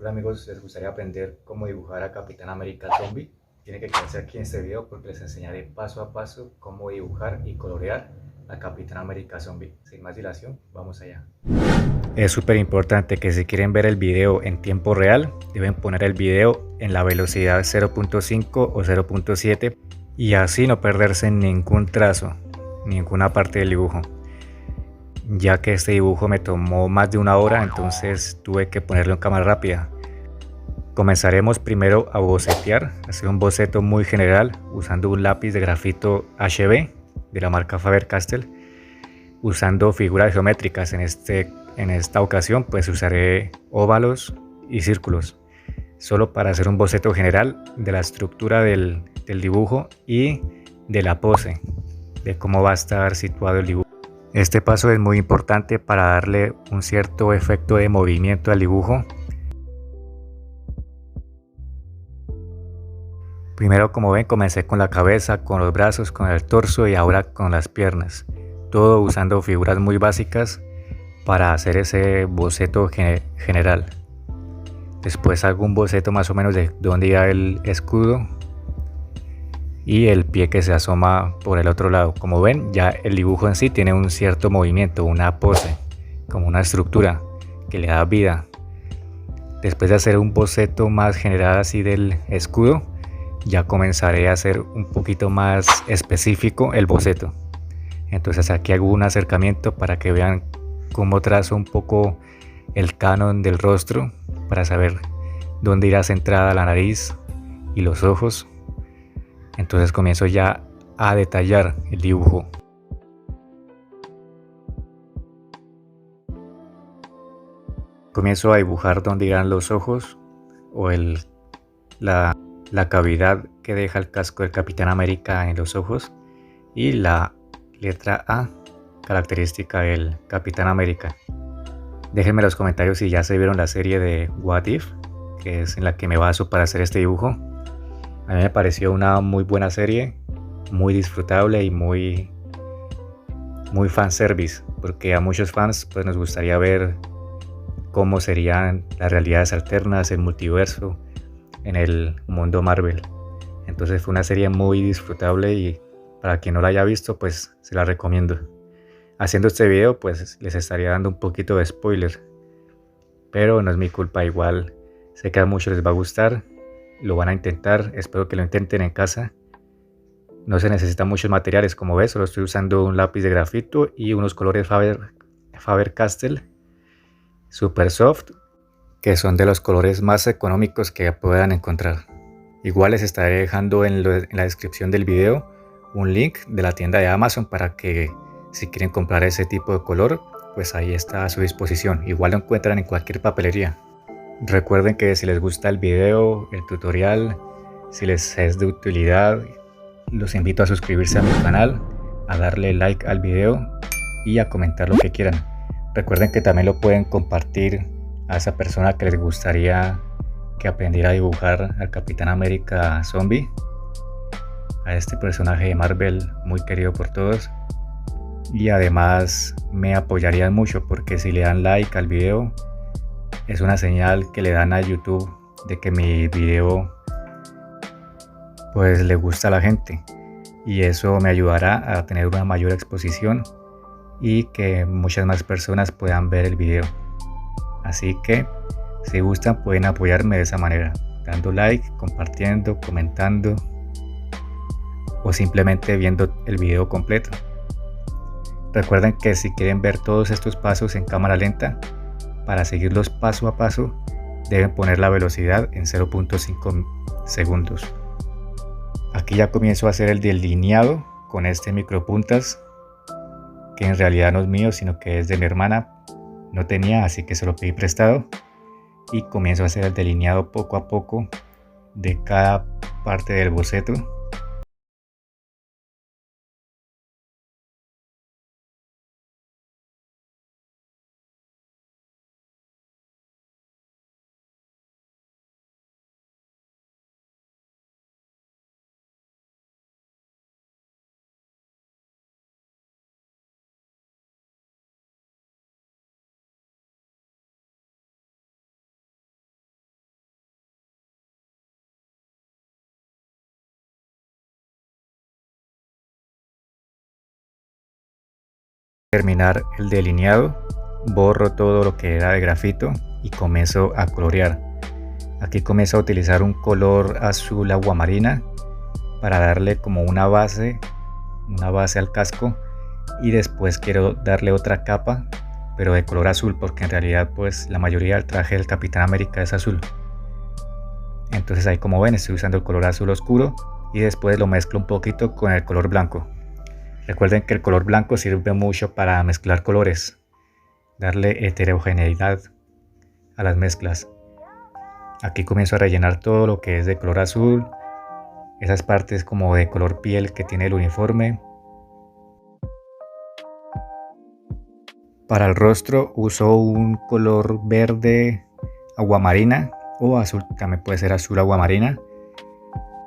Hola amigos, ¿les gustaría aprender cómo dibujar a Capitán América Zombie? Tienen que quedarse aquí en este video porque les enseñaré paso a paso cómo dibujar y colorear a Capitán América Zombie. Sin más dilación, vamos allá. Es súper importante que si quieren ver el video en tiempo real, deben poner el video en la velocidad 0.5 o 0.7 y así no perderse ningún trazo, ninguna parte del dibujo. Ya que este dibujo me tomó más de una hora, entonces tuve que ponerlo en cámara rápida. Comenzaremos primero a bocetear, hacer un boceto muy general usando un lápiz de grafito HB de la marca Faber-Castell, usando figuras geométricas. En esta ocasión pues usaré óvalos y círculos, solo para hacer un boceto general de la estructura del dibujo y de la pose, de cómo va a estar situado el dibujo. Este paso es muy importante para darle un cierto efecto de movimiento al dibujo. Primero, como ven, comencé con la cabeza, con los brazos, con el torso y ahora con las piernas. Todo usando figuras muy básicas para hacer ese boceto general. Después hago un boceto más o menos de dónde irá el escudo y el pie que se asoma por el otro lado. Como ven, ya el dibujo en sí tiene un cierto movimiento, una pose, como una estructura que le da vida. Después de hacer un boceto más general así del escudo, ya comenzaré a hacer un poquito más específico el boceto. Entonces aquí hago un acercamiento para que vean cómo trazo un poco el canon del rostro, para saber dónde irá centrada la nariz y los ojos. Entonces comienzo ya a detallar el dibujo. Comienzo a dibujar dónde irán los ojos o la cavidad que deja el casco del Capitán América en los ojos y la letra A, característica del Capitán América. Déjenme en los comentarios si ya se vieron la serie de What If, que es en la que me baso para hacer este dibujo. A mí me pareció una muy buena serie, muy disfrutable y muy fanservice, porque a muchos fans pues nos gustaría ver cómo serían las realidades alternas, el multiverso en el mundo Marvel. Entonces fue una serie muy disfrutable y para quien no la haya visto pues se la recomiendo. Haciendo este video pues les estaría dando un poquito de spoiler, pero no es mi culpa, igual sé que a muchos les va a gustar, lo van a intentar, espero que lo intenten en casa. No se necesitan muchos materiales, como ves, solo estoy usando un lápiz de grafito y unos colores Faber-Castell Super Soft, que son de los colores más económicos que puedan encontrar. Igual les estaré dejando en la descripción del video un link de la tienda de Amazon para que si quieren comprar ese tipo de color, pues ahí está a su disposición. Igual lo encuentran en cualquier papelería. Recuerden que si les gusta el video, el tutorial, si les es de utilidad, los invito a suscribirse a mi canal, a darle like al video y a comentar lo que quieran. Recuerden que también lo pueden compartir a esa persona que les gustaría que aprendiera a dibujar al Capitán América Zombie, a este personaje de Marvel muy querido por todos. Y además me apoyarían mucho porque si le dan like al video es una señal que le dan a YouTube de que mi video pues le gusta a la gente, y eso me ayudará a tener una mayor exposición y que muchas más personas puedan ver el video. Así que si gustan pueden apoyarme de esa manera, dando like, compartiendo, comentando o simplemente viendo el video completo. Recuerden que si quieren ver todos estos pasos en cámara lenta, para seguirlos paso a paso deben poner la velocidad en 0.5 segundos. Aquí ya comienzo a hacer el delineado con este micropuntas, que en realidad no es mío sino que es de mi hermana. No tenía, así que se lo pedí prestado, y comienzo a hacer el delineado poco a poco de cada parte del boceto. terminar el delineado, borro todo lo que era de grafito y comienzo a colorear. Aquí comienzo a utilizar un color azul aguamarina para darle como una base al casco, y después quiero darle otra capa pero de color azul, porque en realidad pues la mayoría del traje del Capitán América es azul. Entonces ahí, como ven, estoy usando el color azul oscuro y después lo mezclo un poquito con el color blanco. Recuerden que el color blanco sirve mucho para mezclar colores, darle heterogeneidad a las mezclas. Aquí comienzo a rellenar todo lo que es de color azul, esas partes como de color piel que tiene el uniforme. Para el rostro uso un color verde aguamarina o azul, también puede ser azul aguamarina,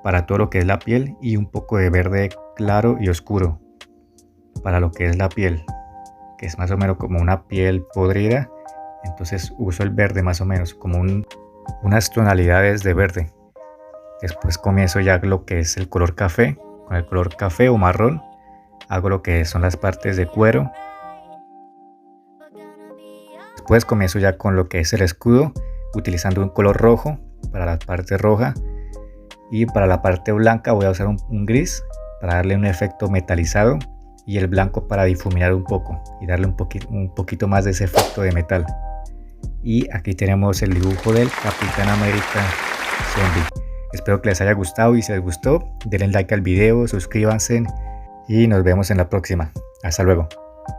para todo lo que es la piel, y un poco de verde claro y oscuro para lo que es la piel, que es más o menos como una piel podrida. Entonces uso el verde más o menos como unas tonalidades de verde. Después comienzo ya lo que es el color café. Con el color café o marrón hago lo que son las partes de cuero. Después comienzo ya con lo que es el escudo, utilizando un color rojo para la parte roja, y para la parte blanca voy a usar un gris para darle un efecto metalizado, y el blanco para difuminar un poco y darle un poquito más de ese efecto de metal. Y aquí tenemos el dibujo del Capitán América Zombie. Espero que les haya gustado, y si les gustó denle like al video, suscríbanse y nos vemos en la próxima. Hasta luego.